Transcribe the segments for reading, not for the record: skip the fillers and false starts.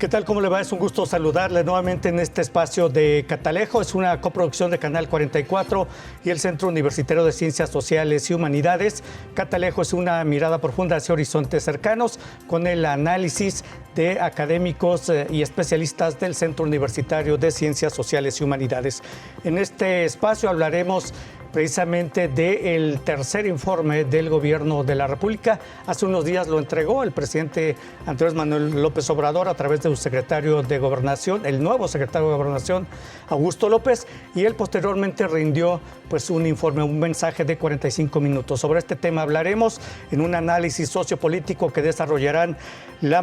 ¿Qué tal? ¿Cómo le va? Es un gusto saludarle nuevamente en este espacio de Catalejo. Es una coproducción de Canal 44 y el Centro Universitario de Ciencias Sociales y Humanidades. Catalejo es una mirada profunda hacia horizontes cercanos con el análisis de académicos y especialistas del Centro Universitario de Ciencias Sociales y Humanidades. En este espacio hablaremos precisamente del tercer informe del Gobierno de la República. Hace unos días lo entregó el presidente Andrés Manuel López Obrador a través de su secretario de Gobernación, el nuevo secretario de Gobernación, Augusto López, y él posteriormente rindió pues un informe, un mensaje de 45 minutos. Sobre este tema hablaremos en un análisis sociopolítico que desarrollarán la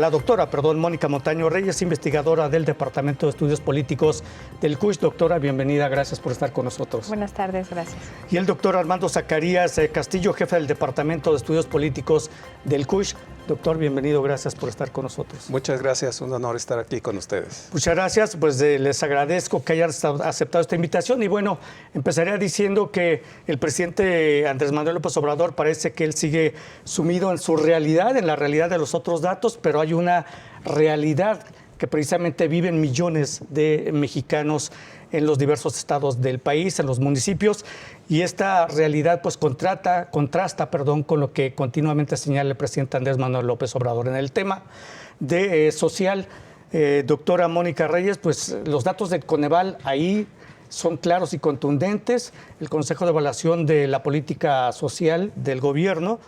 doctora Mónica Montaño Reyes, investigadora del Departamento de Estudios Políticos del CUSH. Doctora, bienvenida, gracias por estar con nosotros. Buenas tardes, gracias. Y el doctor Armando Zacarías Castillo, jefe del Departamento de Estudios Políticos del CUSH. Doctor, bienvenido, gracias por estar con nosotros. Muchas gracias, un honor estar aquí con ustedes. Muchas gracias, pues les agradezco que hayan aceptado esta invitación y bueno, empezaría diciendo que el presidente Andrés Manuel López Obrador parece que él sigue sumido en su realidad, en la realidad de los otros datos, pero hay una realidad que precisamente viven millones de mexicanos en los diversos estados del país, en los municipios, y esta realidad pues contrasta con lo que continuamente señala el presidente Andrés Manuel López Obrador. En el tema de social, doctora Mónica Reyes, pues los datos del Coneval ahí son claros y contundentes. El Consejo de Evaluación de la Política Social del Gobierno,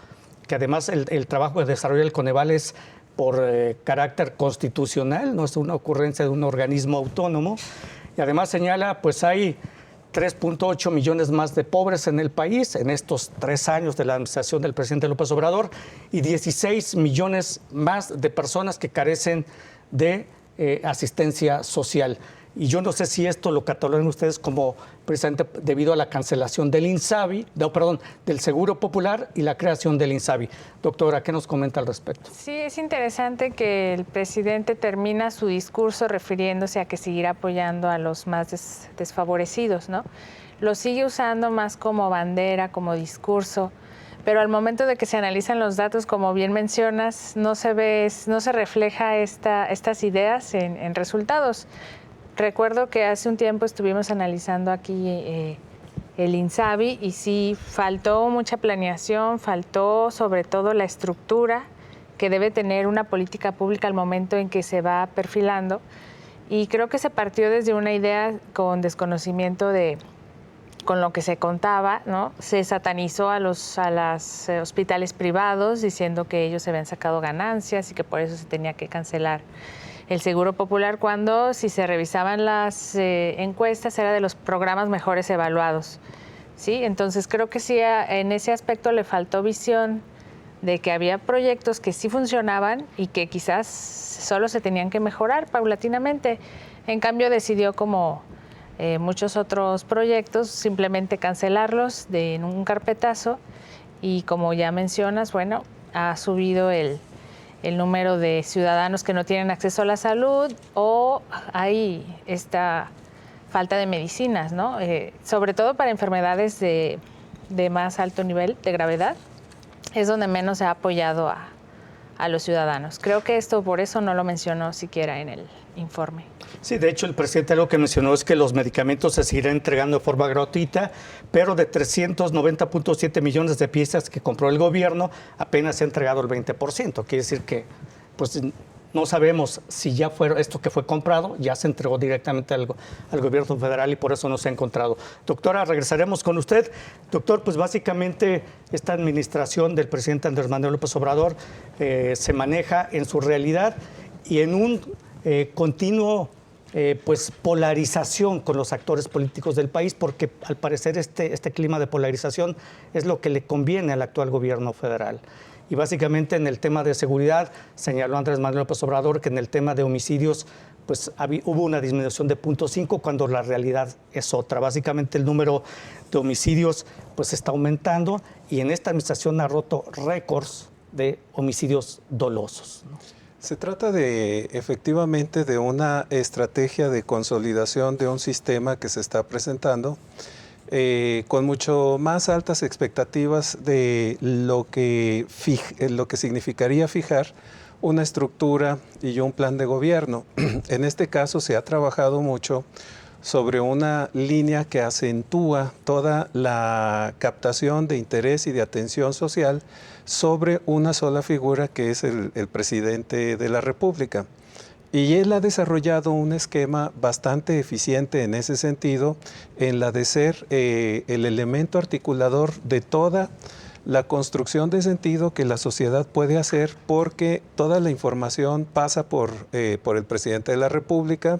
que además el trabajo de desarrollo del Coneval es por carácter constitucional, no es una ocurrencia de un organismo autónomo, y además señala, pues hay 3.8 millones más de pobres en el país en estos 3 años de la administración del presidente López Obrador y 16 millones más de personas que carecen de asistencia social. Y yo no sé si esto lo catalogan ustedes como precisamente debido a la cancelación del del Seguro Popular y la creación del INSABI. Doctora, ¿qué nos comenta al respecto? Sí, es interesante que el presidente termina su discurso refiriéndose a que seguirá apoyando a los más desfavorecidos, ¿no? Lo sigue usando más como bandera, como discurso, pero al momento de que se analizan los datos, como bien mencionas, no se refleja estas ideas en resultados. Recuerdo que hace un tiempo estuvimos analizando aquí el INSABI y sí, faltó mucha planeación, faltó sobre todo la estructura que debe tener una política pública al momento en que se va perfilando. Y creo que se partió desde una idea con desconocimiento con lo que se contaba, ¿no? Se satanizó a los hospitales privados diciendo que ellos se habían sacado ganancias y que por eso se tenía que cancelar el Seguro Popular, cuando si se revisaban las encuestas era de los programas mejores evaluados, ¿sí? Entonces creo que sí, en ese aspecto le faltó visión de que había proyectos que sí funcionaban y que quizás solo se tenían que mejorar paulatinamente. En cambio decidió, como muchos otros proyectos, simplemente cancelarlos en un carpetazo y, como ya mencionas, bueno, ha subido el número de ciudadanos que no tienen acceso a la salud, o hay esta falta de medicinas, ¿no? Sobre todo para enfermedades de más alto nivel de gravedad, es donde menos se ha apoyado a los ciudadanos. Creo que esto por eso no lo mencionó siquiera en el informe. Sí, de hecho el presidente lo que mencionó es que los medicamentos se seguirán entregando de forma gratuita, pero de 390.7 millones de piezas que compró el gobierno, apenas se ha entregado el 20%. Quiere decir que pues no sabemos si ya esto que fue comprado ya se entregó directamente al gobierno federal y por eso no se ha encontrado. Doctora, regresaremos con usted. Doctor, pues básicamente esta administración del presidente Andrés Manuel López Obrador se maneja en su realidad y en un continuo pues polarización con los actores políticos del país, porque al parecer este clima de polarización es lo que le conviene al actual gobierno federal. Y básicamente en el tema de seguridad señaló Andrés Manuel López Obrador que en el tema de homicidios pues hubo una disminución de 0.5 cuando la realidad es otra. Básicamente el número de homicidios pues está aumentando y en esta administración ha roto récords de homicidios dolosos, ¿no? Se trata efectivamente de una estrategia de consolidación de un sistema que se está presentando con mucho más altas expectativas de lo que significaría fijar una estructura y un plan de gobierno. En este caso se ha trabajado mucho sobre una línea que acentúa toda la captación de interés y de atención social sobre una sola figura, que es el presidente de la República. Y él ha desarrollado un esquema bastante eficiente en ese sentido, en la de ser el elemento articulador de toda la construcción de sentido que la sociedad puede hacer, porque toda la información pasa por el presidente de la República.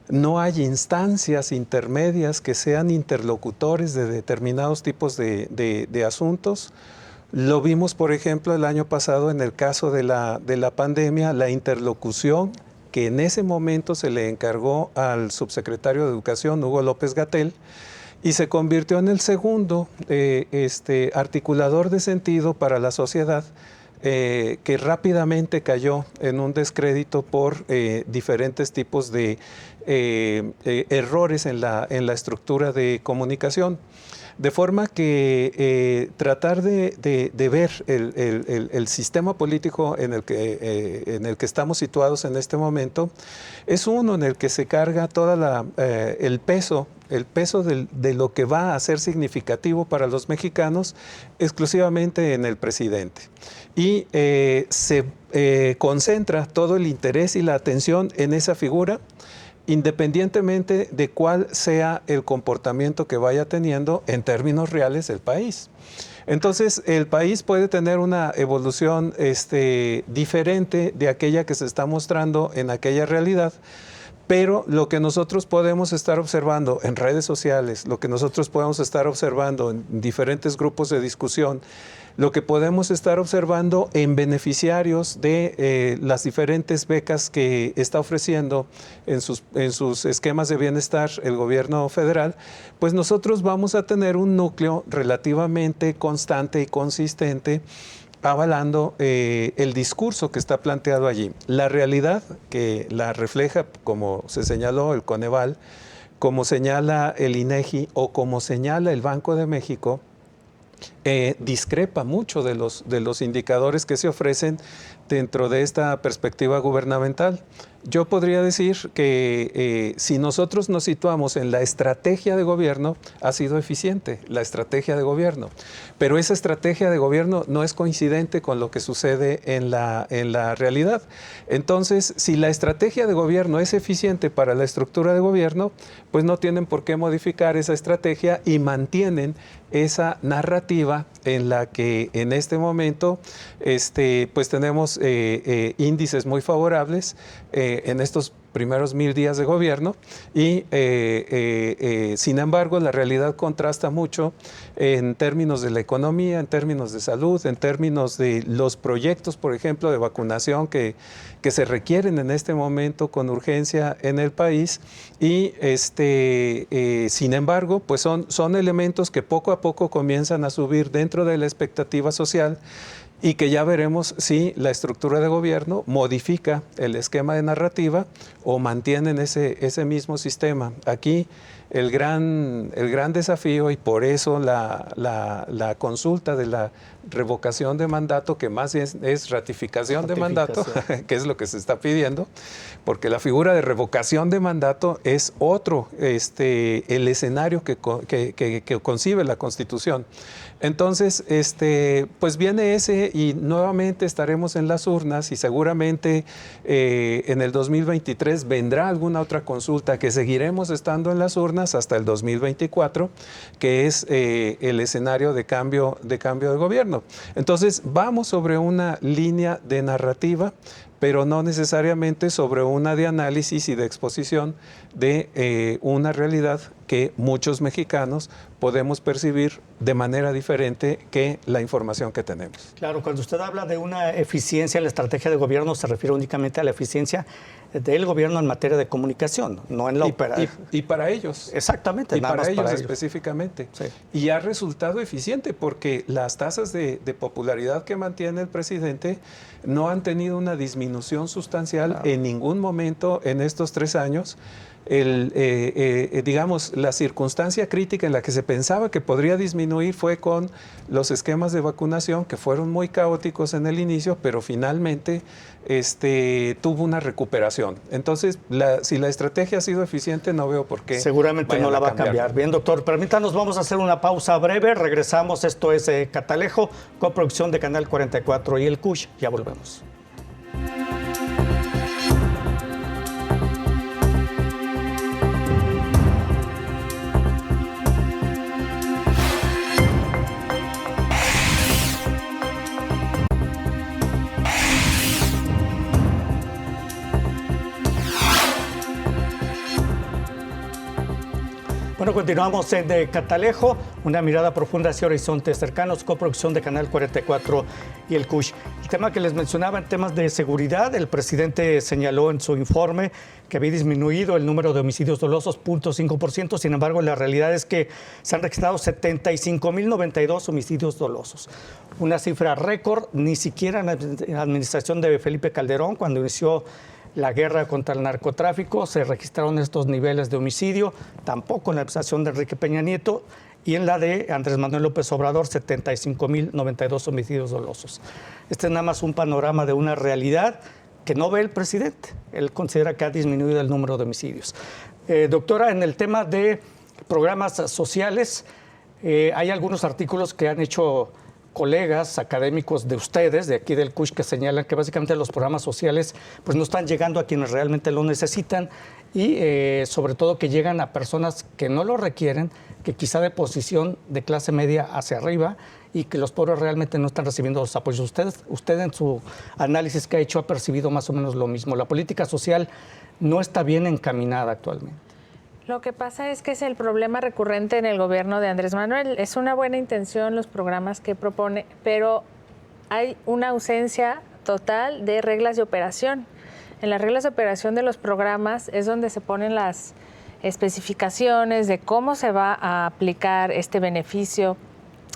No hay instancias intermedias que sean interlocutores de determinados tipos de asuntos. Lo vimos, por ejemplo, el año pasado en el caso de la pandemia, la interlocución que en ese momento se le encargó al subsecretario de Educación, Hugo López-Gatell, y se convirtió en el segundo articulador de sentido para la sociedad, que rápidamente cayó en un descrédito por diferentes tipos de errores en la estructura de comunicación. De forma que tratar de ver el sistema político en el que estamos situados en este momento es uno en el que se carga toda el peso de lo que va a ser significativo para los mexicanos exclusivamente en el presidente. Y se concentra todo el interés y la atención en esa figura, independientemente de cuál sea el comportamiento que vaya teniendo en términos reales el país. Entonces, el país puede tener una evolución diferente de aquella que se está mostrando en aquella realidad, pero lo que nosotros podemos estar observando en redes sociales, lo que nosotros podemos estar observando en diferentes grupos de discusión, lo que podemos estar observando en beneficiarios de las diferentes becas que está ofreciendo en sus esquemas de bienestar el gobierno federal, pues nosotros vamos a tener un núcleo relativamente constante y consistente avalando el discurso que está planteado allí. La realidad que la refleja, como se señaló el Coneval, como señala el INEGI o como señala el Banco de México, discrepa mucho de los indicadores que se ofrecen dentro de esta perspectiva gubernamental. Yo podría decir que si nosotros nos situamos en la estrategia de gobierno, ha sido eficiente la estrategia de gobierno, pero esa estrategia de gobierno no es coincidente con lo que sucede en la realidad. Entonces, si la estrategia de gobierno es eficiente para la estructura de gobierno, pues no tienen por qué modificar esa estrategia y mantienen esa narrativa en la que en este momento pues tenemos índices muy favorables en estos primeros 1000 días de gobierno y sin embargo la realidad contrasta mucho en términos de la economía, en términos de salud, en términos de los proyectos, por ejemplo, de vacunación que se requieren en este momento con urgencia en el país y sin embargo pues son elementos que poco a poco comienzan a subir dentro de la expectativa social y que ya veremos si la estructura de gobierno modifica el esquema de narrativa o mantienen ese mismo sistema. Aquí el gran desafío, y por eso la consulta de la revocación de mandato, que más bien es ratificación de mandato, que es lo que se está pidiendo, porque la figura de revocación de mandato es otro, el escenario que concibe la Constitución. Entonces, pues viene ese y nuevamente estaremos en las urnas y seguramente en el 2023 vendrá alguna otra consulta que seguiremos estando en las urnas hasta el 2024, que es el escenario de cambio de gobierno. Entonces, vamos sobre una línea de narrativa, pero no necesariamente sobre una de análisis y de exposición de una realidad que muchos mexicanos podemos percibir de manera diferente que la información que tenemos. Claro, cuando usted habla de una eficiencia en la estrategia de gobierno, se refiere únicamente a la eficiencia del gobierno en materia de comunicación, no en la operación. Y para ellos. Exactamente. Y para ellos específicamente. Sí. Y ha resultado eficiente porque las tasas de popularidad que mantiene el presidente no han tenido una disminución sustancial en ningún momento en estos 3 años. digamos, la circunstancia crítica en la que se pensaba que podría disminuir fue con los esquemas de vacunación, que fueron muy caóticos en el inicio, pero finalmente tuvo una recuperación. Entonces, si la estrategia ha sido eficiente, no veo por qué. Seguramente no la va a cambiar. Bien, doctor, permítanos, vamos a hacer una pausa breve. Regresamos. Esto es Catalejo, coproducción de Canal 44 y el CUSH. Ya volvemos. Bueno, continuamos en Catalejo, una mirada profunda hacia horizontes cercanos, coproducción de Canal 44 y el CUSH. El tema que les mencionaba en temas de seguridad, el presidente señaló en su informe que había disminuido el número de homicidios dolosos 0.5%, sin embargo, la realidad es que se han registrado 75.092 homicidios dolosos. Una cifra récord, ni siquiera en la administración de Felipe Calderón, cuando inició la guerra contra el narcotráfico, se registraron estos niveles de homicidio, tampoco en la administración de Enrique Peña Nieto, y en la de Andrés Manuel López Obrador, 75.092 homicidios dolosos. Este es nada más un panorama de una realidad que no ve el presidente. Él considera que ha disminuido el número de homicidios. Doctora, en el tema de programas sociales, hay algunos artículos que han hecho colegas académicos de ustedes, de aquí del CUSH, que señalan que básicamente los programas sociales pues no están llegando a quienes realmente lo necesitan y sobre todo que llegan a personas que no lo requieren, que quizá de posición de clase media hacia arriba y que los pobres realmente no están recibiendo los apoyos. Usted en su análisis que ha hecho ha percibido más o menos lo mismo. La política social no está bien encaminada actualmente. Lo que pasa es que es el problema recurrente en el gobierno de Andrés Manuel. Es una buena intención los programas que propone, pero hay una ausencia total de reglas de operación. En las reglas de operación de los programas es donde se ponen las especificaciones de cómo se va a aplicar este beneficio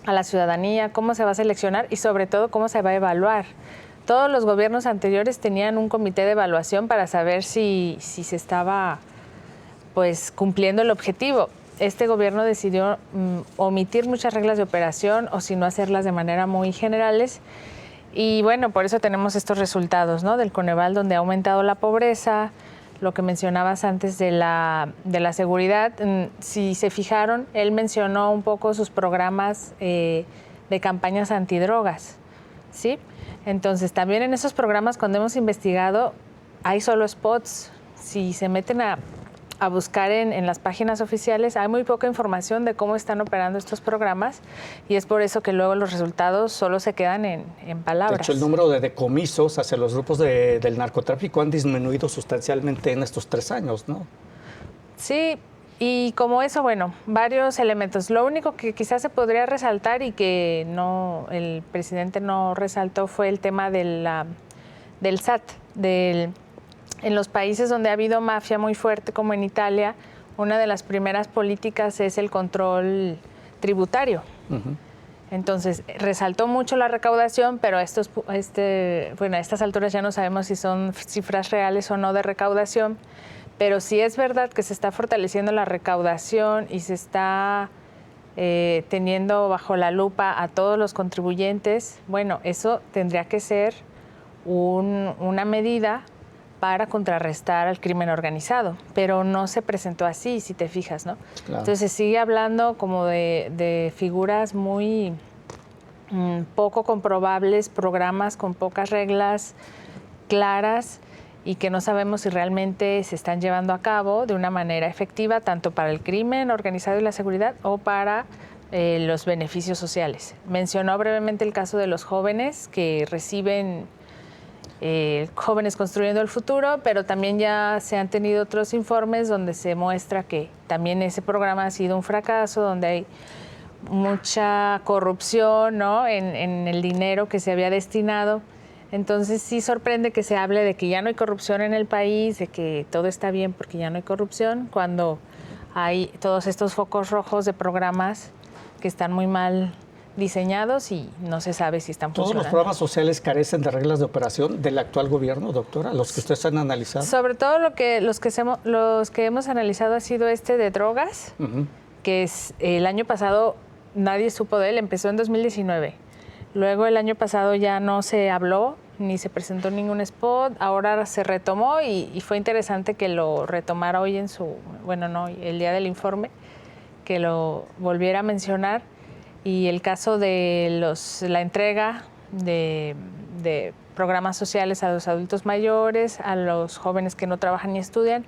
a la ciudadanía, cómo se va a seleccionar y sobre todo cómo se va a evaluar. Todos los gobiernos anteriores tenían un comité de evaluación para saber si se estaba pues cumpliendo el objetivo. Este gobierno decidió omitir muchas reglas de operación o si no hacerlas de manera muy generales y bueno, por eso tenemos estos resultados, ¿no? Del Coneval, donde ha aumentado la pobreza, lo que mencionabas antes de la seguridad. Si se fijaron, él mencionó un poco sus programas de campañas antidrogas, ¿sí? Entonces, también en esos programas, cuando hemos investigado, hay solo spots. Si se meten a buscar en las páginas oficiales, hay muy poca información de cómo están operando estos programas y es por eso que luego los resultados solo se quedan en palabras. De hecho, el número de decomisos hacia los grupos del narcotráfico han disminuido sustancialmente en estos 3 años, ¿no? Sí, y como eso, bueno, varios elementos. Lo único que quizás se podría resaltar y que el presidente no resaltó fue el tema del SAT, en los países donde ha habido mafia muy fuerte, como en Italia, una de las primeras políticas es el control tributario. Uh-huh. Entonces, resaltó mucho la recaudación, pero a estas alturas ya no sabemos si son cifras reales o no de recaudación, pero sí es verdad que se está fortaleciendo la recaudación y se está teniendo bajo la lupa a todos los contribuyentes. Bueno, eso tendría que ser una medida para contrarrestar al crimen organizado, pero no se presentó así, si te fijas, ¿no? Claro. Entonces se sigue hablando como de figuras muy poco comprobables, programas con pocas reglas claras y que no sabemos si realmente se están llevando a cabo de una manera efectiva, tanto para el crimen organizado y la seguridad o para los beneficios sociales. Mencionó brevemente el caso de los jóvenes que reciben Jóvenes Construyendo el Futuro, pero también ya se han tenido otros informes donde se muestra que también ese programa ha sido un fracaso, donde hay mucha corrupción, ¿no? en el dinero que se había destinado. Entonces sí sorprende que se hable de que ya no hay corrupción en el país, de que todo está bien porque ya no hay corrupción, cuando hay todos estos focos rojos de programas que están muy mal diseñados y no se sabe si están ¿Todos funcionando. los programas sociales carecen de reglas de operación del actual gobierno, doctora? ¿Los que ustedes han analizado? Sobre todo los que hemos analizado ha sido este de drogas, que es el año pasado nadie supo de él, empezó en 2019. Luego el año pasado ya no se habló, ni se presentó ningún spot, ahora se retomó y fue interesante que lo retomara hoy el día del informe, que lo volviera a mencionar. Y el caso de la entrega de programas sociales a los adultos mayores, a los jóvenes que no trabajan ni estudian,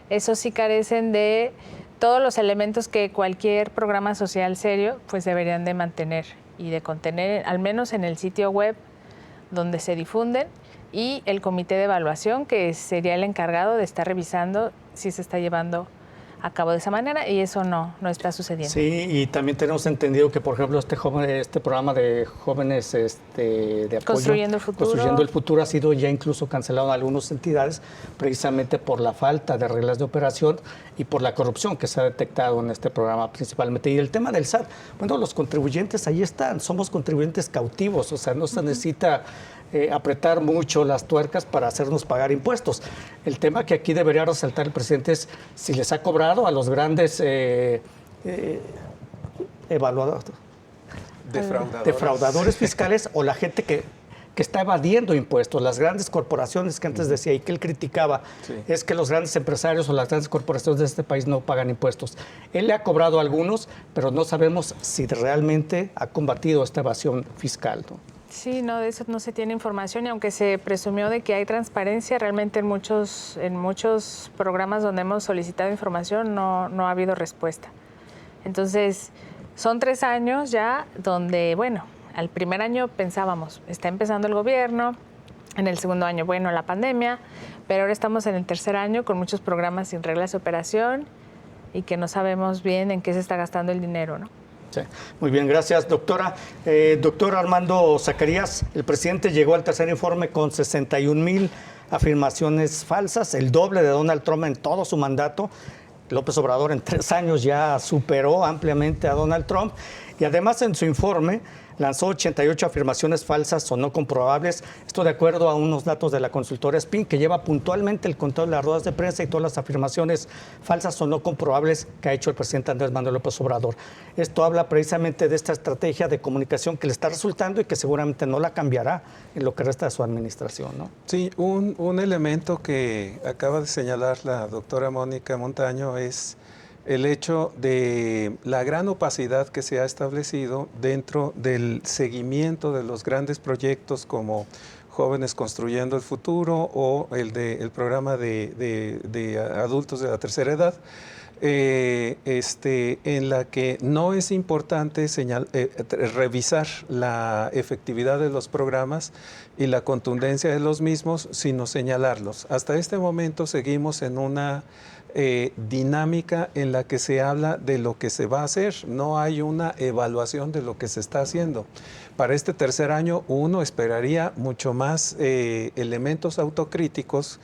esos sí carecen de todos los elementos que cualquier programa social serio pues deberían de mantener y de contener, al menos en el sitio web donde se difunden, y el comité de evaluación, que sería el encargado de estar revisando si se está llevando a cabo de esa manera, y eso no está sucediendo. Sí, y también tenemos entendido que, por ejemplo, este programa de jóvenes de apoyo, Construyendo el Futuro ha sido ya incluso cancelado en algunas entidades, precisamente por la falta de reglas de operación y por la corrupción que se ha detectado en este programa principalmente. Y el tema del SAT, bueno, los contribuyentes ahí están, somos contribuyentes cautivos, o sea, no se necesita apretar mucho las tuercas para hacernos pagar impuestos. El tema que aquí debería resaltar el presidente es si les ha cobrado a los grandes defraudadores fiscales o la gente que está evadiendo impuestos. Las grandes corporaciones que antes decía y que él criticaba, es que los grandes empresarios o las grandes corporaciones de este país no pagan impuestos. Él le ha cobrado a algunos, pero no sabemos si realmente ha combatido esta evasión fiscal, ¿no? Sí, no, de eso no se tiene información, y aunque se presumió de que hay transparencia, realmente en muchos programas donde hemos solicitado información no ha habido respuesta. Entonces, son 3 años ya donde, bueno, al primer año pensábamos, está empezando el gobierno, en el segundo año, bueno, la pandemia, pero ahora estamos en el tercer año con muchos programas sin reglas de operación y que no sabemos bien en qué se está gastando el dinero, ¿no? Sí. Muy bien, gracias, doctora. Doctor Armando Zacarías, el presidente llegó al tercer informe con 61,000 afirmaciones falsas, el doble de Donald Trump en todo su mandato. López Obrador en 3 años ya superó ampliamente a Donald Trump y además en su informe lanzó 88 afirmaciones falsas o no comprobables. Esto de acuerdo a unos datos de la consultora SPIN, que lleva puntualmente el control de las ruedas de prensa y todas las afirmaciones falsas o no comprobables que ha hecho el presidente Andrés Manuel López Obrador. Esto habla precisamente de esta estrategia de comunicación que le está resultando y que seguramente no la cambiará en lo que resta de su administración, ¿no? Sí, un elemento que acaba de señalar la doctora Mónica Montaño es el hecho de la gran opacidad que se ha establecido dentro del seguimiento de los grandes proyectos como Jóvenes Construyendo el Futuro o el programa de adultos de la tercera edad, en la que no es importante revisar la efectividad de los programas y la contundencia de los mismos, sino señalarlos. Hasta este momento seguimos en una dinámica en la que se habla de lo que se va a hacer, no hay una evaluación de lo que se está haciendo. Para este tercer año uno esperaría mucho más elementos autocríticos,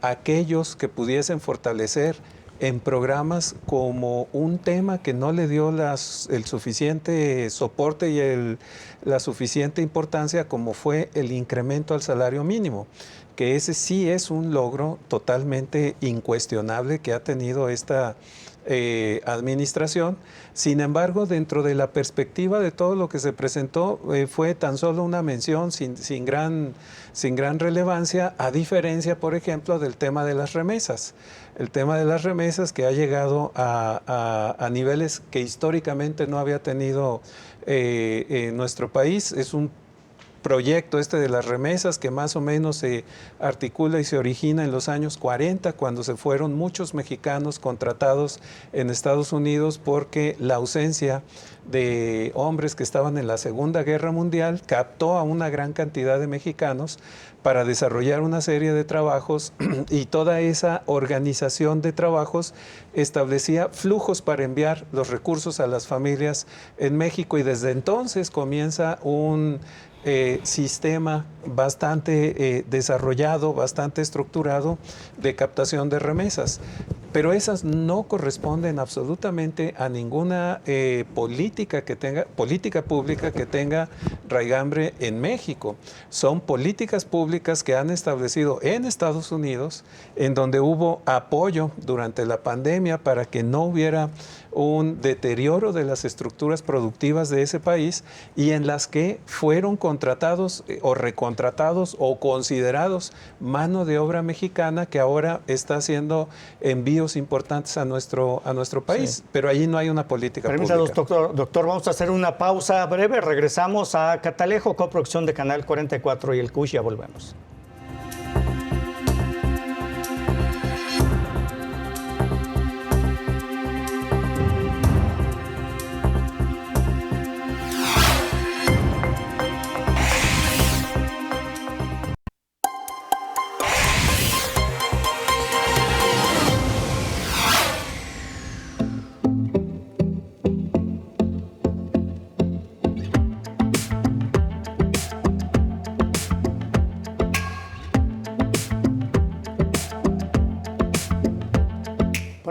aquellos que pudiesen fortalecer en programas como un tema que no le dio el suficiente soporte y la suficiente importancia como fue el incremento al salario mínimo, que ese sí es un logro totalmente incuestionable que ha tenido esta administración. Sin embargo, dentro de la perspectiva de todo lo que se presentó, fue tan solo una mención sin gran relevancia, a diferencia, por ejemplo, del tema de las remesas. El tema de las remesas que ha llegado a niveles que históricamente no había tenido nuestro país. Es un proyecto de las remesas que más o menos se articula y se origina en los años 40, cuando se fueron muchos mexicanos contratados en Estados Unidos porque la ausencia de hombres que estaban en la Segunda Guerra Mundial captó a una gran cantidad de mexicanos para desarrollar una serie de trabajos y toda esa organización de trabajos establecía flujos para enviar los recursos a las familias en México, y desde entonces comienza un sistema bastante desarrollado, bastante estructurado de captación de remesas. pero esas no corresponden absolutamente a ninguna política pública que tenga raigambre en México. Son políticas públicas que han establecido en Estados Unidos, en donde hubo apoyo durante la pandemia para que no hubiera un deterioro de las estructuras productivas de ese país, y en las que fueron contratados o recontratados o considerados mano de obra mexicana, que ahora está haciendo envíos importantes a nuestro país. Sí. Pero allí no hay una política pública. Doctor, vamos a hacer una pausa breve. Regresamos a Catalejo, coproducción de Canal 44 y el CUSH. Ya volvemos.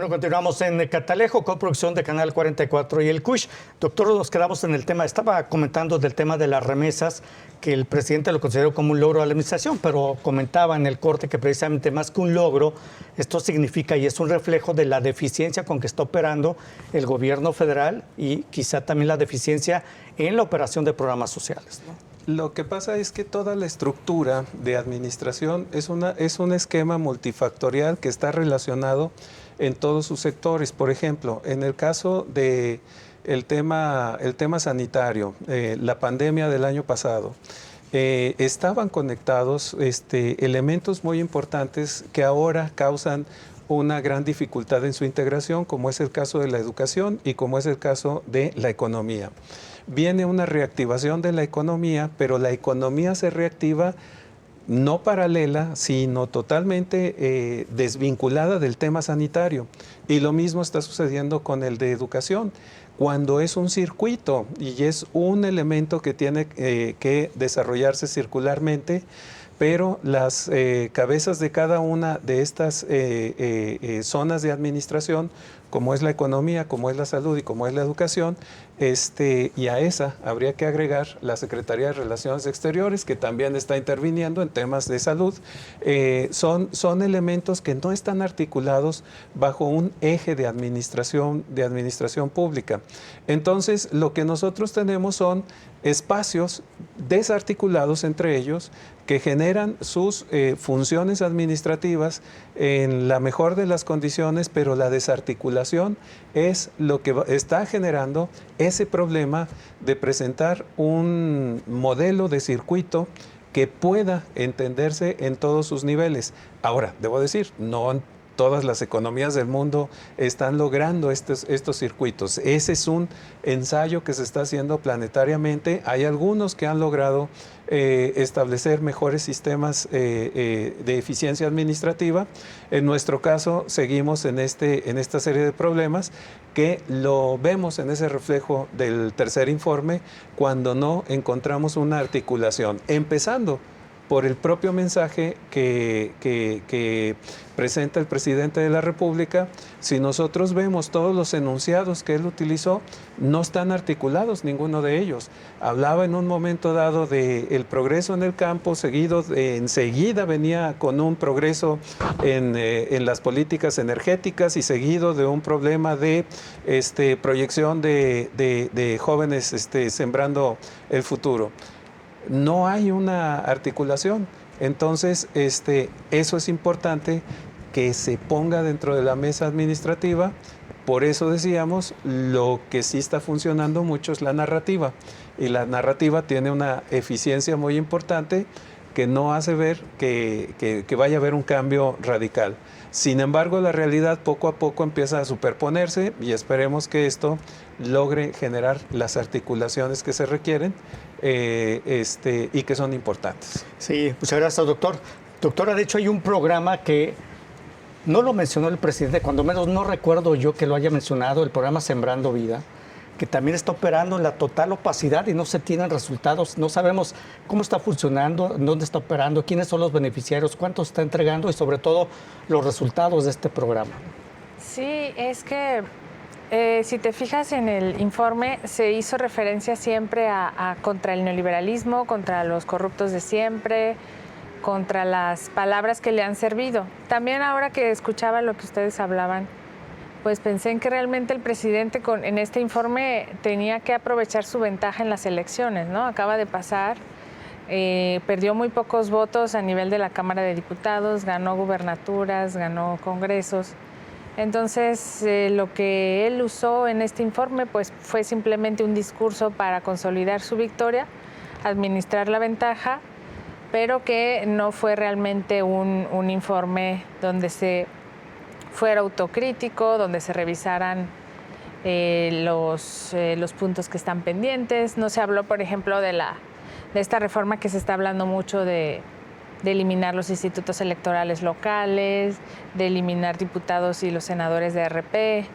Continuamos en Catalejo, coproducción de Canal 44 y el CUSH. Doctor, nos quedamos en el tema, estaba comentando del tema de las remesas, que el presidente lo consideró como un logro de la administración, pero comentaba en el corte que precisamente más que un logro, esto significa y es un reflejo de la deficiencia con que está operando el gobierno federal y quizá también la deficiencia en la operación de programas sociales, ¿no? Lo que pasa es que toda la estructura de administración es un esquema multifactorial que está relacionado en todos sus sectores. Por ejemplo, en el caso de el tema sanitario, la pandemia del año pasado, estaban conectados elementos muy importantes que ahora causan una gran dificultad en su integración, como es el caso de la educación y como es el caso de la economía. Viene una reactivación de la economía, pero la economía se reactiva no paralela, sino totalmente desvinculada del tema sanitario. Y lo mismo está sucediendo con el de educación. Cuando es un circuito y es un elemento que tiene que desarrollarse circularmente, pero las cabezas de cada una de estas zonas de administración, como es la economía, como es la salud y como es la educación, y a esa habría que agregar la Secretaría de Relaciones Exteriores, que también está interviniendo en temas de salud. Son elementos que no están articulados bajo un eje de administración pública. Entonces, lo que nosotros tenemos son espacios desarticulados entre ellos, que generan sus funciones administrativas en la mejor de las condiciones, pero la desarticulación es lo que está generando ese problema de presentar un modelo de circuito que pueda entenderse en todos sus niveles. Ahora, debo decir, no todas las economías del mundo están logrando estos circuitos. Ese es un ensayo que se está haciendo planetariamente. Hay algunos que han logrado establecer mejores sistemas de eficiencia administrativa. En nuestro caso, seguimos en esta serie de problemas que lo vemos en ese reflejo del tercer informe, cuando no encontramos una articulación, empezando por el propio mensaje que presenta el presidente de la República. Si nosotros vemos todos los enunciados que él utilizó, no están articulados ninguno de ellos. Hablaba en un momento dado del progreso en el campo, enseguida venía con un progreso en las políticas energéticas y seguido de un problema de proyección de jóvenes sembrando el futuro. No hay una articulación. Entonces, eso es importante que se ponga dentro de la mesa administrativa. Por eso decíamos, lo que sí está funcionando mucho es la narrativa. Y la narrativa tiene una eficiencia muy importante que no hace ver que vaya a haber un cambio radical. Sin embargo, la realidad poco a poco empieza a superponerse y esperemos que esto logre generar las articulaciones que se requieren y que son importantes. Sí, muchas gracias, doctor. Doctora, de hecho hay un programa que no lo mencionó el presidente, cuando menos no recuerdo yo que lo haya mencionado, el programa Sembrando Vida, que también está operando en la total opacidad y no se tienen resultados, no sabemos cómo está funcionando, dónde está operando, quiénes son los beneficiarios, cuánto está entregando y sobre todo los resultados de este programa. Sí, es que si te fijas en el informe, se hizo referencia siempre a contra el neoliberalismo, contra los corruptos de siempre, contra las palabras que le han servido. También ahora que escuchaba lo que ustedes hablaban, pues pensé en que realmente el presidente en este informe tenía que aprovechar su ventaja en las elecciones, ¿no? Acaba de pasar, perdió muy pocos votos a nivel de la Cámara de Diputados, ganó gubernaturas, ganó congresos. Entonces, lo que él usó en este informe pues, fue simplemente un discurso para consolidar su victoria, administrar la ventaja, pero que no fue realmente un informe donde se fuera autocrítico, donde se revisaran los puntos que están pendientes. No se habló, por ejemplo, de esta reforma que se está hablando mucho de eliminar los institutos electorales locales, de eliminar diputados y los senadores de RP.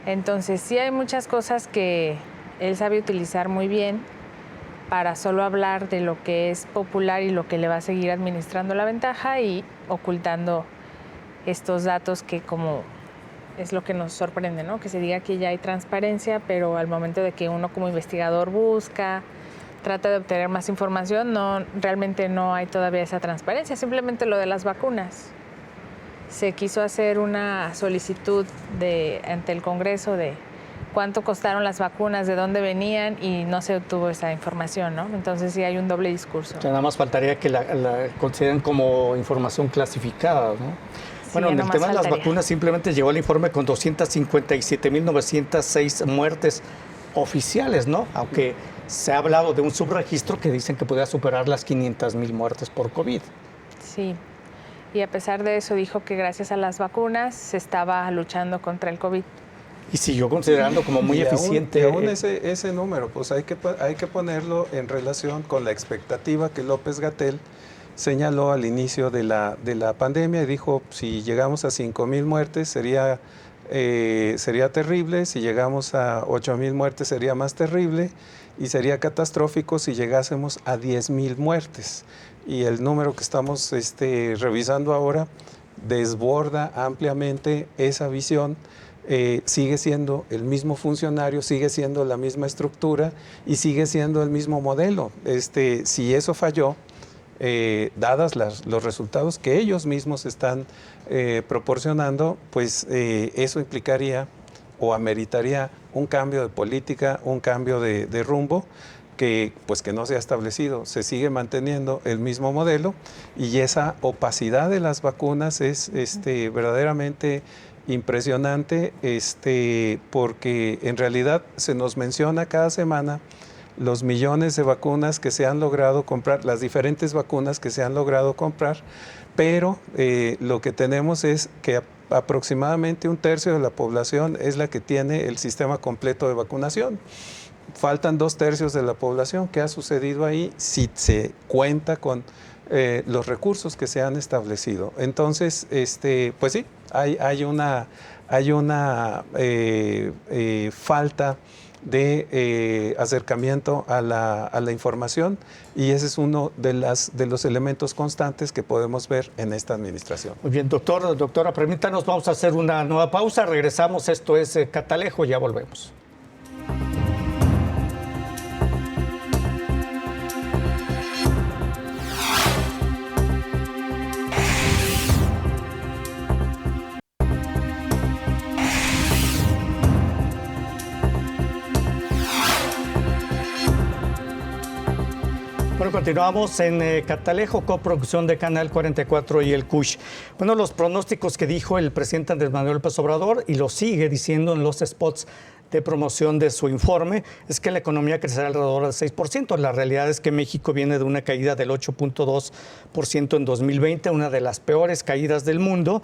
Entonces, sí hay muchas cosas que él sabe utilizar muy bien para solo hablar de lo que es popular y lo que le va a seguir administrando la ventaja y ocultando estos datos que como es lo que nos sorprende, ¿no? Que se diga que ya hay transparencia, pero al momento de que uno como investigador busca, trata de obtener más información, realmente no hay todavía esa transparencia. Simplemente lo de las vacunas. Se quiso hacer una solicitud ante el Congreso de cuánto costaron las vacunas, de dónde venían y no se obtuvo esa información, ¿no? Entonces sí hay un doble discurso. O sea, nada más faltaría que la consideren como información clasificada, ¿no? Sí, bueno, en el tema de las vacunas simplemente llegó el informe con 257.906 muertes oficiales, ¿no? Aunque se ha hablado de un subregistro que dicen que podría superar las 500.000 muertes por COVID. Sí, y a pesar de eso dijo que gracias a las vacunas se estaba luchando contra el COVID. Y siguió considerando como muy eficiente. Aún ese número, pues hay que ponerlo en relación con la expectativa que López-Gatell señaló al inicio de la pandemia y dijo, si llegamos a 5,000 muertes sería terrible, si llegamos a 8,000 muertes sería más terrible y sería catastrófico si llegásemos a 10,000 muertes. Y el número que estamos revisando ahora desborda ampliamente esa visión. Sigue siendo el mismo funcionario, sigue siendo la misma estructura y sigue siendo el mismo modelo. Si eso falló, dadas los resultados que ellos mismos están proporcionando, pues eso implicaría o ameritaría un cambio de política, un cambio de rumbo que no se ha establecido. Se sigue manteniendo el mismo modelo y esa opacidad de las vacunas es verdaderamente impresionante, porque en realidad se nos menciona cada semana los millones de vacunas que se han logrado comprar, las diferentes vacunas que se han logrado comprar, pero lo que tenemos es que aproximadamente 1/3 de la población es la que tiene el sistema completo de vacunación. Faltan 2/3 de la población. ¿Qué ha sucedido ahí? Si se cuenta con los recursos que se han establecido. Entonces, pues sí, hay una falta de acercamiento a la información y ese es uno de los elementos constantes que podemos ver en esta administración. Muy bien, doctora, permítanos, vamos a hacer una nueva pausa, regresamos, esto es Catalejo, ya volvemos. Bueno, continuamos en Catalejo, coproducción de Canal 44 y el CUSH. Bueno, los pronósticos que dijo el presidente Andrés Manuel López Obrador, y lo sigue diciendo en los spots de promoción de su informe, es que la economía crecerá alrededor del 6%. La realidad es que México viene de una caída del 8.2% en 2020, una de las peores caídas del mundo.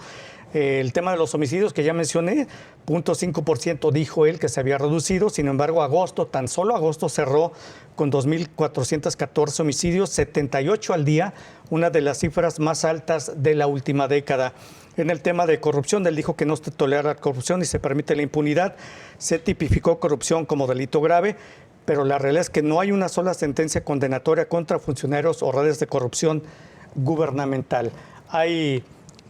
El tema de los homicidios que ya mencioné, 0.5% dijo él que se había reducido, sin embargo tan solo agosto cerró con 2.414 homicidios, 78 al día, una de las cifras más altas de la última década. En el tema de corrupción, él dijo que no se tolera la corrupción y se permite la impunidad, se tipificó corrupción como delito grave, pero la realidad es que no hay una sola sentencia condenatoria contra funcionarios o redes de corrupción gubernamental. Hay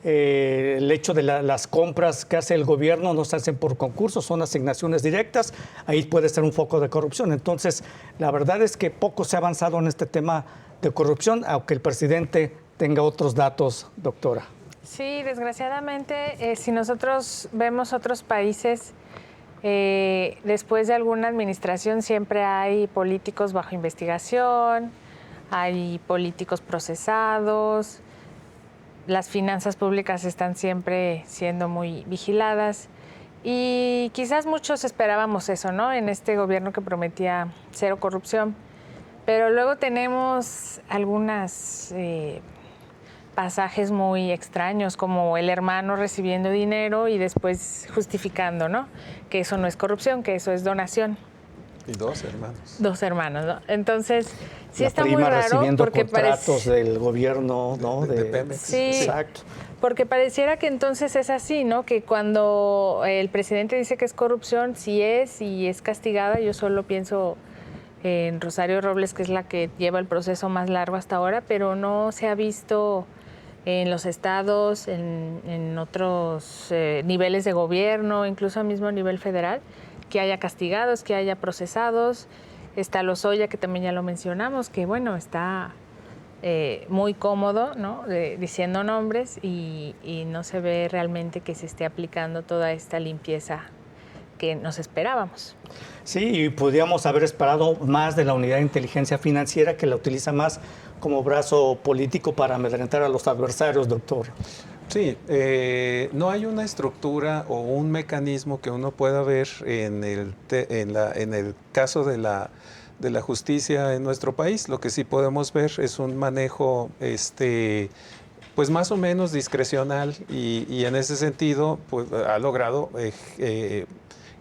el hecho de las compras que hace el gobierno no se hacen por concursos, son asignaciones directas, ahí puede ser un foco de corrupción. Entonces, la verdad es que poco se ha avanzado en este tema de corrupción, aunque el presidente tenga otros datos, doctora. Sí, desgraciadamente, si nosotros vemos otros países, después de alguna administración siempre hay políticos bajo investigación, hay políticos procesados, las finanzas públicas están siempre siendo muy vigiladas y quizás muchos esperábamos eso, ¿no? En este gobierno que prometía cero corrupción, pero luego tenemos algunas pasajes muy extraños, como el hermano recibiendo dinero y después justificando, ¿no? Que eso no es corrupción, que eso es donación. Y dos hermanos. Dos hermanos, ¿no? Entonces, sí la está prima muy raro recibiendo porque contratos del gobierno, ¿no? De Pemex. Sí, exacto. porque pareciera que entonces es así, ¿no? Que cuando el presidente dice que es corrupción, sí es y es castigada. Yo solo pienso en Rosario Robles, que es la que lleva el proceso más largo hasta ahora, pero no se ha visto en los estados, en otros niveles de gobierno, incluso al mismo nivel federal, que haya castigados, que haya procesados. Está Lozoya, que también ya lo mencionamos, que bueno, está muy cómodo, ¿no? Diciendo nombres y no se ve realmente que se esté aplicando toda esta limpieza que nos esperábamos. Sí, y podríamos haber esperado más de la Unidad de Inteligencia Financiera, que la utiliza más como brazo político para amedrentar a los adversarios, doctor. Sí, no hay una estructura o un mecanismo que uno pueda ver en el caso de la justicia en nuestro país. Lo que sí podemos ver es un manejo pues más o menos discrecional y en ese sentido pues, ha logrado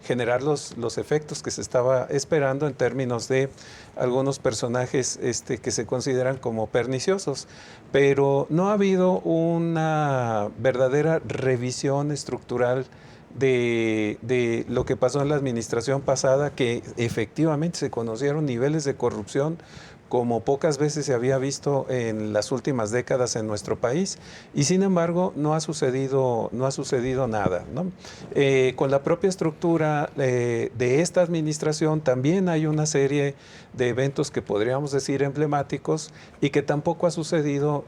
generar los efectos que se estaba esperando en términos de algunos personajes que se consideran como perniciosos. Pero no ha habido una verdadera revisión estructural de lo que pasó en la administración pasada, que efectivamente se conocieron niveles de corrupción como pocas veces se había visto en las últimas décadas en nuestro país, y sin embargo no ha sucedido nada, ¿no? Con la propia estructura de esta administración también hay una serie de eventos que podríamos decir emblemáticos y que tampoco ha sucedido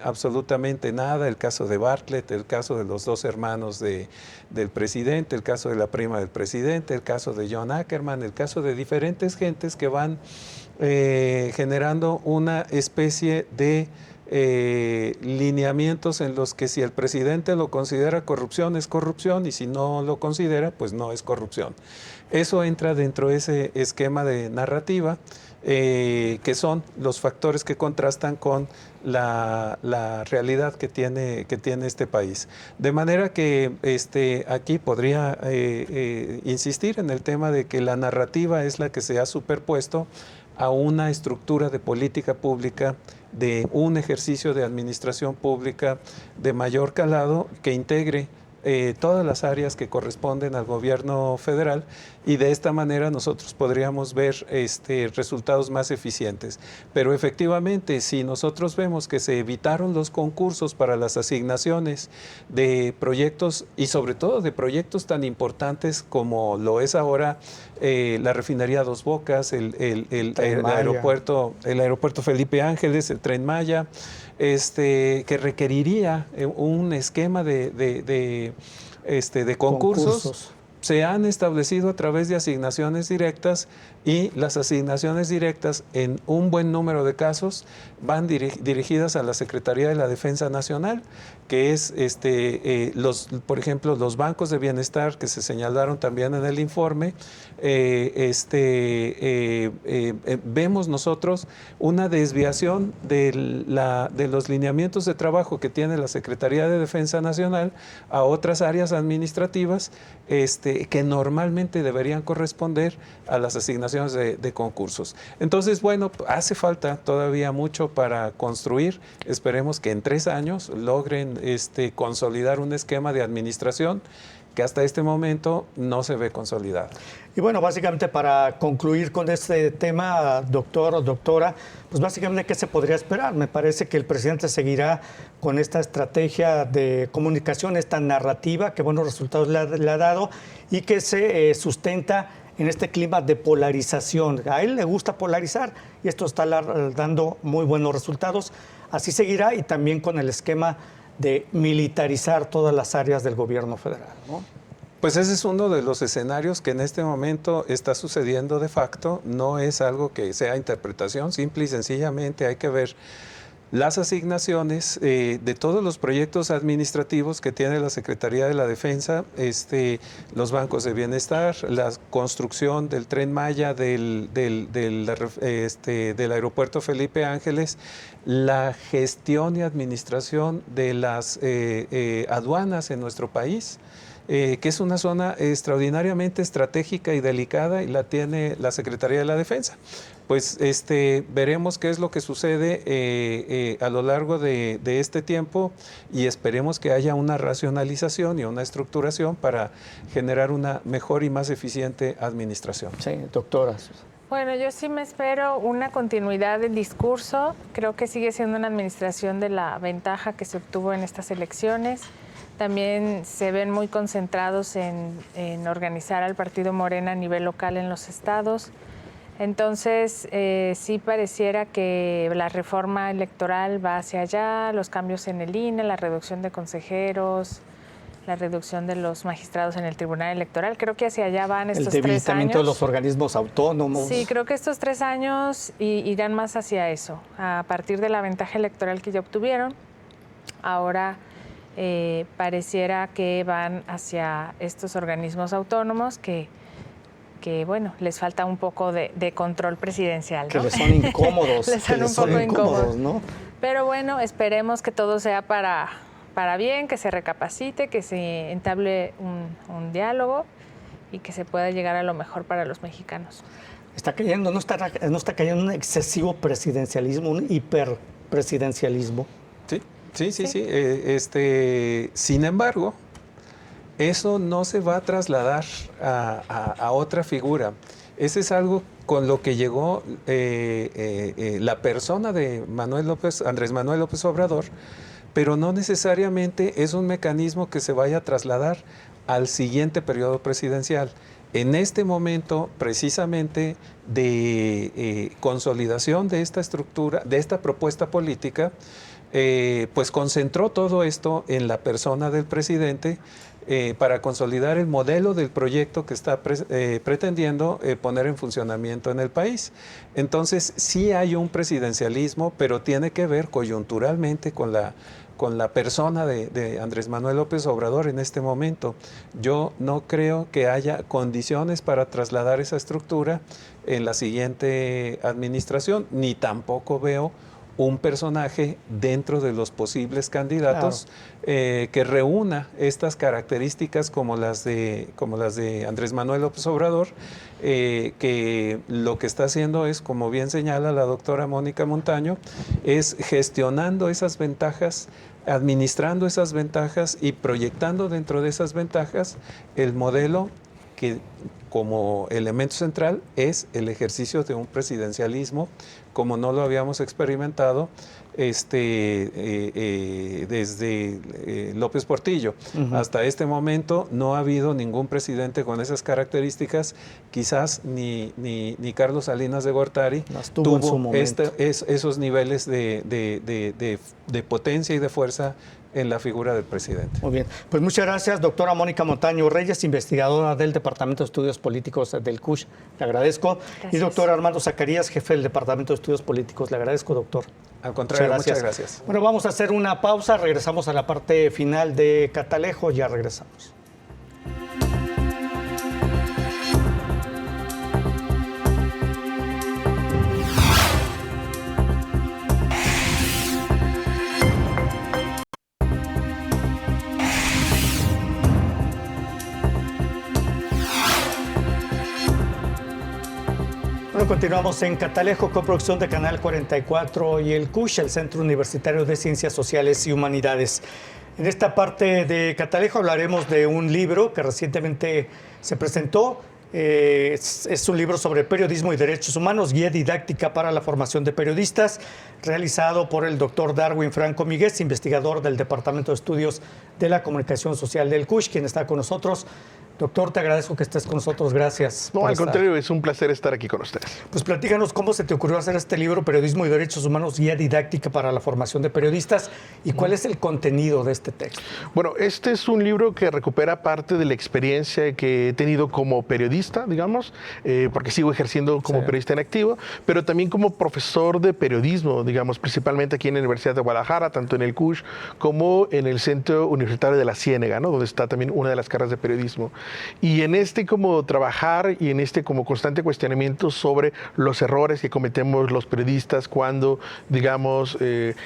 absolutamente nada. El caso de Bartlett, el caso de los dos hermanos del presidente, el caso de la prima del presidente, el caso de John Ackerman, el caso de diferentes gentes que van generando una especie de lineamientos en los que si el presidente lo considera corrupción, es corrupción, y si no lo considera, pues no es corrupción. Eso entra dentro de ese esquema de narrativa, que son los factores que contrastan con la realidad que tiene este país. De manera que aquí podría insistir en el tema de que la narrativa es la que se ha superpuesto a una estructura de política pública, de un ejercicio de administración pública de mayor calado que integre todas las áreas que corresponden al gobierno federal, y de esta manera nosotros podríamos ver resultados más eficientes. Pero efectivamente, si nosotros vemos que se evitaron los concursos para las asignaciones de proyectos, y sobre todo de proyectos tan importantes como lo es ahora la refinería Dos Bocas, el aeropuerto Felipe Ángeles, el Tren Maya, que requeriría un esquema de concursos, se han establecido a través de asignaciones directas, y las asignaciones directas en un buen número de casos van dirigidas a la Secretaría de la Defensa Nacional, que es, por ejemplo, los bancos de bienestar que se señalaron también en el informe. Vemos nosotros una desviación de los lineamientos de trabajo que tiene la Secretaría de Defensa Nacional a otras áreas administrativas que normalmente deberían corresponder a las asignaciones de concursos. Entonces, bueno, hace falta todavía mucho para construir. Esperemos que en 3 años logren consolidar un esquema de administración que hasta este momento no se ve consolidada. Y bueno, básicamente para concluir con este tema, doctor o doctora, pues básicamente, ¿qué se podría esperar? Me parece que el presidente seguirá con esta estrategia de comunicación, esta narrativa que buenos resultados le ha dado y que se sustenta en este clima de polarización. A él le gusta polarizar y esto está dando muy buenos resultados. Así seguirá y también con el esquema de militarizar todas las áreas del gobierno federal, ¿no? Pues ese es uno de los escenarios que en este momento está sucediendo de facto. No es algo que sea interpretación, simple y sencillamente hay que ver las asignaciones de todos los proyectos administrativos que tiene la Secretaría de la Defensa, los bancos de bienestar, la construcción del Tren Maya, del aeropuerto Felipe Ángeles, la gestión y administración de las aduanas en nuestro país, que es una zona extraordinariamente estratégica y delicada y la tiene la Secretaría de la Defensa. Pues veremos qué es lo que sucede a lo largo de este tiempo y esperemos que haya una racionalización y una estructuración para generar una mejor y más eficiente administración. Sí, doctora. Bueno, yo sí me espero una continuidad del discurso. Creo que sigue siendo una administración de la ventaja que se obtuvo en estas elecciones. También se ven muy concentrados en organizar al partido Morena a nivel local en los estados. Entonces, sí pareciera que la reforma electoral va hacia allá, los cambios en el INE, la reducción de consejeros, la reducción de los magistrados en el Tribunal Electoral. Creo que hacia allá van estos 3 años. El debilitamiento de los organismos autónomos. Sí, creo que estos 3 años irán más hacia eso. A partir de la ventaja electoral que ya obtuvieron, ahora pareciera que van hacia estos organismos autónomos que bueno, les falta un poco de control presidencial, ¿no? Que les son incómodos. Les son un poco incómodos, ¿no? Pero bueno, esperemos que todo sea para bien, que se recapacite, que se entable un diálogo y que se pueda llegar a lo mejor para los mexicanos. No está cayendo un excesivo presidencialismo, un hiperpresidencialismo. Sí. Sin embargo, eso no se va a trasladar a otra figura. Ese es algo con lo que llegó la persona de Andrés Manuel López Obrador, pero no necesariamente es un mecanismo que se vaya a trasladar al siguiente periodo presidencial. En este momento, precisamente, de consolidación de esta estructura, de esta propuesta política, pues concentró todo esto en la persona del presidente para consolidar el modelo del proyecto que está pretendiendo poner en funcionamiento en el país. Entonces, sí hay un presidencialismo, pero tiene que ver coyunturalmente con la persona de Andrés Manuel López Obrador en este momento. Yo no creo que haya condiciones para trasladar esa estructura en la siguiente administración, ni tampoco veo un personaje dentro de los posibles candidatos que reúna estas características como las de Andrés Manuel López Obrador, que lo que está haciendo es, como bien señala la doctora Mónica Montaño, es gestionando esas ventajas, administrando esas ventajas y proyectando dentro de esas ventajas el modelo que como elemento central es el ejercicio de un presidencialismo como no lo habíamos experimentado desde López Portillo. Hasta este momento no ha habido ningún presidente con esas características, quizás ni Carlos Salinas de Gortari tuvo esos niveles de potencia y de fuerza en la figura del presidente. Muy bien. Pues muchas gracias, doctora Mónica Montaño Reyes, investigadora del Departamento de Estudios Políticos del CUSH. Le agradezco. Gracias. Y doctor Armando Zacarías, jefe del Departamento de Estudios Políticos. Le agradezco, doctor. Al contrario, muchas gracias. Bueno, vamos a hacer una pausa. Regresamos a la parte final de Catalejo. Ya regresamos. Continuamos en Catalejo, coproducción de Canal 44 y el CUSH, el Centro Universitario de Ciencias Sociales y Humanidades. En esta parte de Catalejo hablaremos de un libro que recientemente se presentó. Es un libro sobre periodismo y derechos humanos, guía didáctica para la formación de periodistas, realizado por el doctor Darwin Franco Míguez, investigador del Departamento de Estudios de la Comunicación Social del CUSH, quien está con nosotros. Doctor, te agradezco que estés con nosotros. Gracias. No, al contrario, es un placer estar aquí con ustedes. Pues platícanos cómo se te ocurrió hacer este libro, Periodismo y Derechos Humanos, guía didáctica para la formación de periodistas, y cuál es el contenido de este texto. Bueno, este es un libro que recupera parte de la experiencia que he tenido como periodista, digamos, porque sigo ejerciendo como periodista en activo, pero también como profesor de periodismo, digamos, principalmente aquí en la Universidad de Guadalajara, tanto en el CUSH como en el Centro Universitario de la Ciénega, ¿no?, donde está también una de las carreras de periodismo. Y en este como trabajar y en este como constante cuestionamiento sobre los errores que cometemos los periodistas cuando, digamos,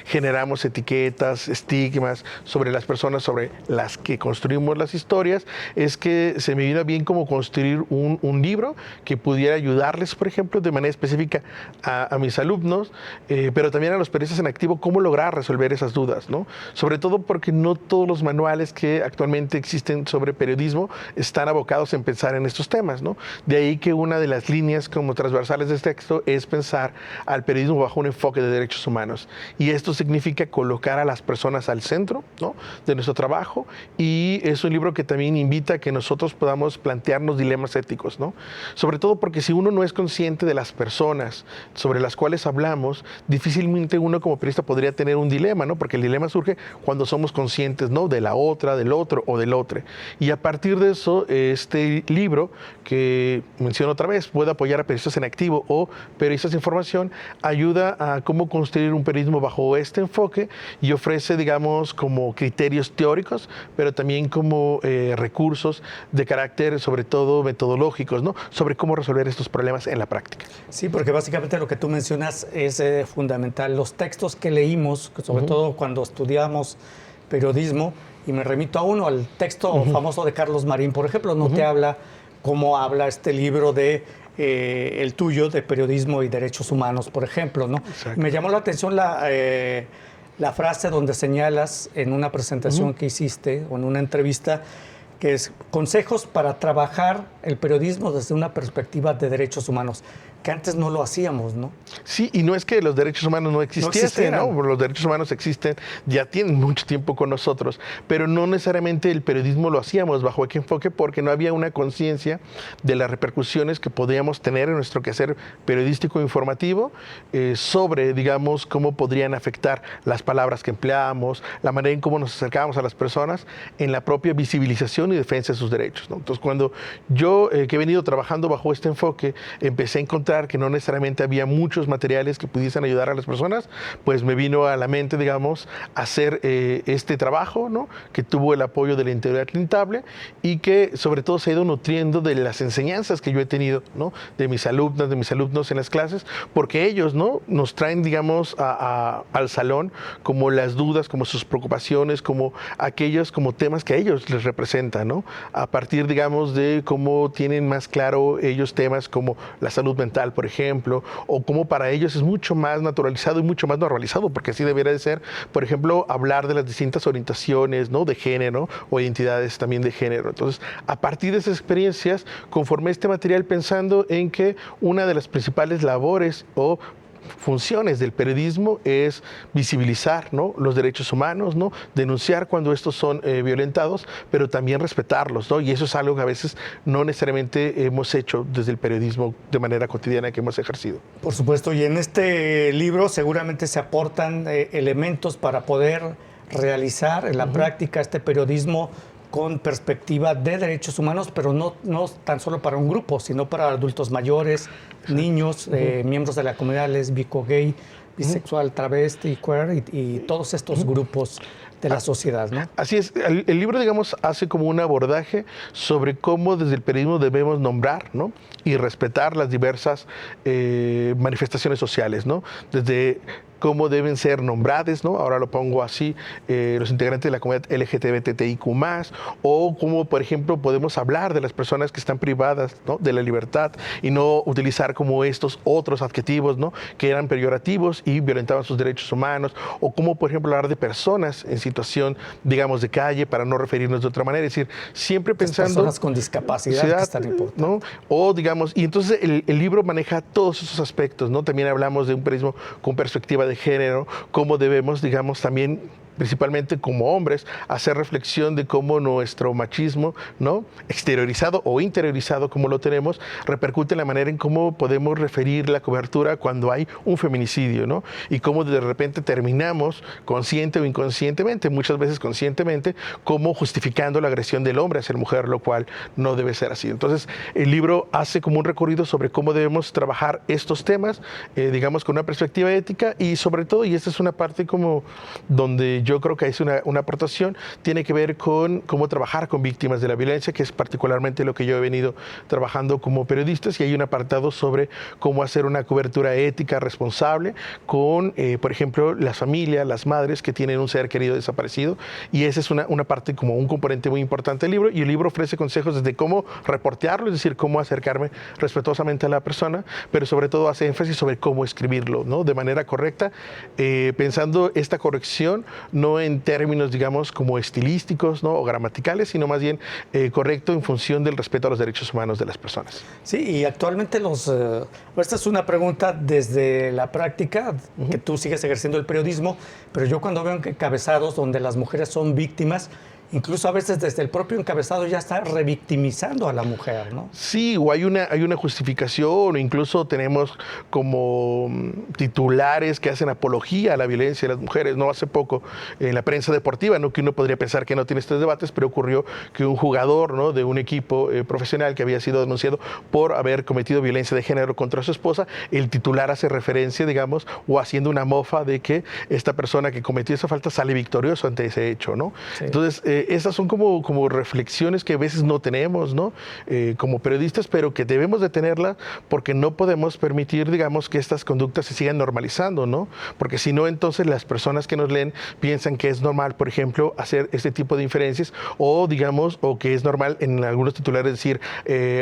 generamos etiquetas, estigmas sobre las personas sobre las que construimos las historias, es que se me vino bien como construir un libro que pudiera ayudarles, por ejemplo, de manera específica a mis alumnos, pero también a los periodistas en activo, cómo lograr resolver esas dudas, ¿no? Sobre todo porque no todos los manuales que actualmente existen sobre periodismo están abocados en pensar en estos temas, ¿no? De ahí que una de las líneas como transversales de este texto es pensar al periodismo bajo un enfoque de derechos humanos. Y esto significa colocar a las personas al centro, ¿no?, de nuestro trabajo, y es un libro que también invita a que nosotros podamos plantearnos dilemas éticos, ¿no? Sobre todo porque si uno no es consciente de las personas sobre las cuales hablamos, difícilmente uno como periodista podría tener un dilema, ¿no? Porque el dilema surge cuando somos conscientes, ¿no?, de la otra, del otro o del otro. Y a partir de eso, este libro, que menciono otra vez, puede apoyar a periodistas en activo o periodistas de información, ayuda a cómo construir un periodismo bajo este enfoque y ofrece, digamos, como criterios teóricos, pero también como recursos de carácter, sobre todo metodológicos, ¿no?, sobre cómo resolver estos problemas en la práctica. Sí, porque básicamente lo que tú mencionas es fundamental. Los textos que leímos, sobre todo cuando estudiamos periodismo, y me remito a uno, al texto famoso de Carlos Marín, por ejemplo, no te habla como habla este libro de el tuyo, de periodismo y derechos humanos, por ejemplo, ¿no? Me llamó la atención la frase donde señalas en una presentación que hiciste o en una entrevista, que es consejos para trabajar el periodismo desde una perspectiva de derechos humanos, que antes no lo hacíamos, ¿no? Sí, y no es que los derechos humanos no existiesen, ¿no? Los derechos humanos existen, ya tienen mucho tiempo con nosotros, pero no necesariamente el periodismo lo hacíamos bajo qué enfoque, porque no había una conciencia de las repercusiones que podíamos tener en nuestro quehacer periodístico e informativo sobre, digamos, cómo podrían afectar las palabras que empleábamos, la manera en cómo nos acercábamos a las personas en la propia visibilización y defensa de sus derechos, ¿no? Entonces, cuando yo, que he venido trabajando bajo este enfoque, empecé a encontrar que no necesariamente había muchos materiales que pudiesen ayudar a las personas, pues me vino a la mente, digamos, hacer este trabajo, ¿no?, que tuvo el apoyo de la Editorial Tintable y que sobre todo se ha ido nutriendo de las enseñanzas que yo he tenido, ¿no?, de mis alumnas, de mis alumnos en las clases, porque ellos, ¿no?, nos traen, digamos, al salón como las dudas, como sus preocupaciones, como aquellos como temas que a ellos les representan, ¿no?, a partir, digamos, de cómo tienen más claro ellos temas como la salud mental, por ejemplo, o cómo para ellos es mucho más naturalizado y mucho más normalizado, porque así debería de ser, por ejemplo, hablar de las distintas orientaciones, ¿no?, de género o identidades también de género. Entonces, a partir de esas experiencias, conformé este material pensando en que una de las principales labores o funciones del periodismo es visibilizar, ¿no?, los derechos humanos, ¿no?, denunciar cuando estos son violentados, pero también respetarlos, ¿no? Y eso es algo que a veces no necesariamente hemos hecho desde el periodismo de manera cotidiana que hemos ejercido. Por supuesto, y en este libro seguramente se aportan elementos para poder realizar en la práctica este periodismo con perspectiva de derechos humanos, pero no tan solo para un grupo, sino para adultos mayores, niños, miembros de la comunidad lésbico, gay, bisexual, travesti, queer y todos estos grupos de la sociedad, ¿no? Así es. El libro, digamos, hace como un abordaje sobre cómo desde el periodismo debemos nombrar, ¿no?, y respetar las diversas manifestaciones sociales, ¿no? Desde cómo deben ser nombradas, ¿no? Ahora lo pongo así, los integrantes de la comunidad LGTBTIQ+, o cómo, por ejemplo, podemos hablar de las personas que están privadas, ¿no?, de la libertad y no utilizar como estos otros adjetivos, ¿no?, que eran peyorativos y violentaban sus derechos humanos, o cómo, por ejemplo, hablar de personas en situación, digamos, de calle para no referirnos de otra manera. Es decir, siempre pensando... Personas con discapacidad, que es tan importante. ¿no? O, digamos, y entonces el libro maneja todos esos aspectos, ¿no? También hablamos de un periodismo con perspectiva de género, cómo debemos, digamos, también, principalmente como hombres, hacer reflexión de cómo nuestro machismo, ¿no?, exteriorizado o interiorizado, como lo tenemos, repercute en la manera en cómo podemos referir la cobertura cuando hay un feminicidio, ¿no? Y cómo de repente terminamos, consciente o inconscientemente, muchas veces conscientemente, como justificando la agresión del hombre hacia la mujer, lo cual no debe ser así. Entonces, el libro hace como un recorrido sobre cómo debemos trabajar estos temas, digamos, con una perspectiva ética y sobre todo, y esta es una parte como donde yo creo que es una aportación, tiene que ver con cómo trabajar con víctimas de la violencia, que es particularmente lo que yo he venido trabajando como periodista, y hay un apartado sobre cómo hacer una cobertura ética responsable con, por ejemplo, las familias, las madres que tienen un ser querido desaparecido, y esa es una parte como un componente muy importante del libro, y el libro ofrece consejos desde cómo reportearlo, es decir, cómo acercarme respetuosamente a la persona, pero sobre todo hace énfasis sobre cómo escribirlo, ¿no?, de manera correcta, pensando esta corrección no en términos, digamos, como estilísticos, ¿no?, o gramaticales, sino más bien correcto en función del respeto a los derechos humanos de las personas. Sí, y actualmente esta es una pregunta desde la práctica, que tú sigues ejerciendo el periodismo, pero yo cuando veo encabezados donde las mujeres son víctimas, incluso a veces desde el propio encabezado ya está revictimizando a la mujer, ¿no? Sí, o hay una justificación, o incluso tenemos como titulares que hacen apología a la violencia de las mujeres. No hace poco en la prensa deportiva, ¿no?, que uno podría pensar que no tiene estos debates, pero ocurrió que un jugador, ¿no?, de un equipo profesional que había sido denunciado por haber cometido violencia de género contra su esposa, el titular hace referencia, digamos, o haciendo una mofa de que esta persona que cometió esa falta sale victorioso ante ese hecho, ¿no? Sí. Entonces, esas son como reflexiones que a veces no tenemos, ¿no?, como periodistas, pero que debemos de tenerlas porque no podemos permitir, digamos, que estas conductas se sigan normalizando, ¿no? Porque si no, entonces las personas que nos leen piensan que es normal, por ejemplo, hacer este tipo de inferencias o, digamos, o que es normal en algunos titulares decir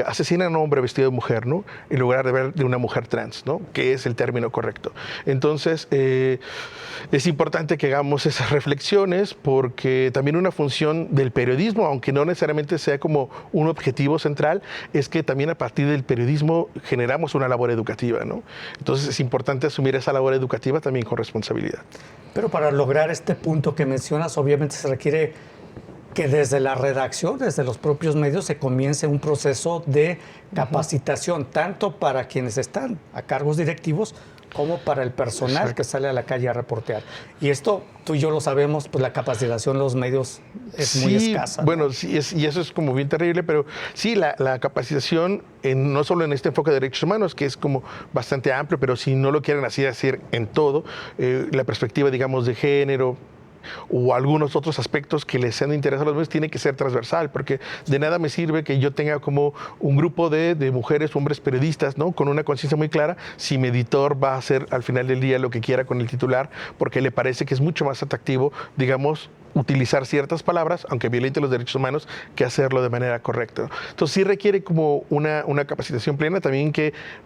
asesinan a un hombre vestido de mujer, ¿no?, en lugar de ver de una mujer trans, ¿no?, que es el término correcto. Entonces, es importante que hagamos esas reflexiones porque también una función del periodismo, aunque no necesariamente sea como un objetivo central, es que también a partir del periodismo generamos una labor educativa, ¿no? Entonces es importante asumir esa labor educativa también con responsabilidad. Pero para lograr este punto que mencionas, obviamente se requiere que desde la redacción, desde los propios medios, se comience un proceso de capacitación, tanto para quienes están a cargos directivos como para el personal. Exacto. Que sale a la calle a reportear. Y esto, tú y yo lo sabemos, pues la capacitación en los medios es muy escasa, ¿no? Bueno, sí, y eso es como bien terrible, pero sí, la capacitación, no solo en este enfoque de derechos humanos, que es como bastante amplio, pero si no lo quieren así decir en todo, la perspectiva, digamos, de género, o algunos otros aspectos que les sean de interés a los medios, tiene que ser transversal, porque de nada me sirve que yo tenga como un grupo de mujeres, hombres periodistas, ¿no?, con una conciencia muy clara, si mi editor va a hacer al final del día lo que quiera con el titular, porque le parece que es mucho más atractivo, digamos, utilizar ciertas palabras, aunque violente los derechos humanos, que hacerlo de manera correcta. Entonces sí requiere como una capacitación plena también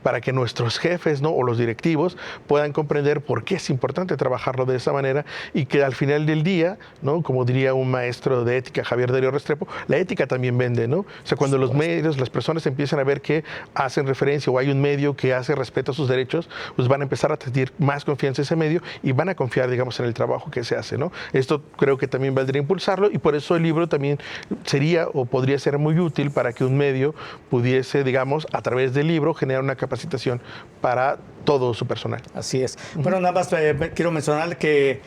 para que nuestros jefes, ¿no?, o los directivos puedan comprender por qué es importante trabajarlo de esa manera y que al final del día, ¿no?, como diría un maestro de ética, Javier Darío Restrepo, la ética también vende, ¿no? O sea, cuando los medios, las personas empiezan a ver que hacen referencia o hay un medio que hace respeto a sus derechos, pues van a empezar a tener más confianza en ese medio y van a confiar, digamos, en el trabajo que se hace, ¿no? Esto creo que también valdría impulsarlo y por eso el libro también sería o podría ser muy útil para que un medio pudiese, digamos, a través del libro generar una capacitación para todo su personal. Así es. Bueno, nada más quiero mencionar que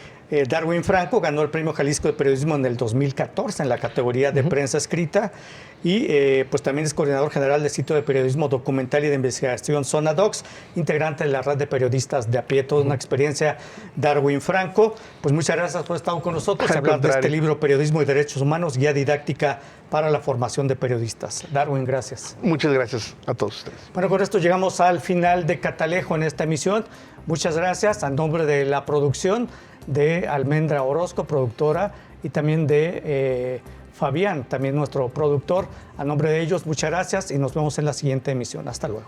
Darwin Franco ganó el Premio Jalisco de Periodismo en el 2014 en la categoría de prensa escrita y pues también es coordinador general del sitio de periodismo documental y de investigación Zona Docs, integrante de la red de periodistas de a pie. Toda una experiencia, Darwin Franco. Pues muchas gracias por haber estado con nosotros, hablar de este libro Periodismo y Derechos Humanos, guía didáctica para la formación de periodistas. Darwin, gracias. Muchas gracias a todos ustedes. Bueno, con esto llegamos al final de Catalejo en esta emisión. Muchas gracias a nombre de la producción de Almendra Orozco, productora, y también de Fabián, también nuestro productor. A nombre de ellos, muchas gracias y nos vemos en la siguiente emisión. Hasta luego.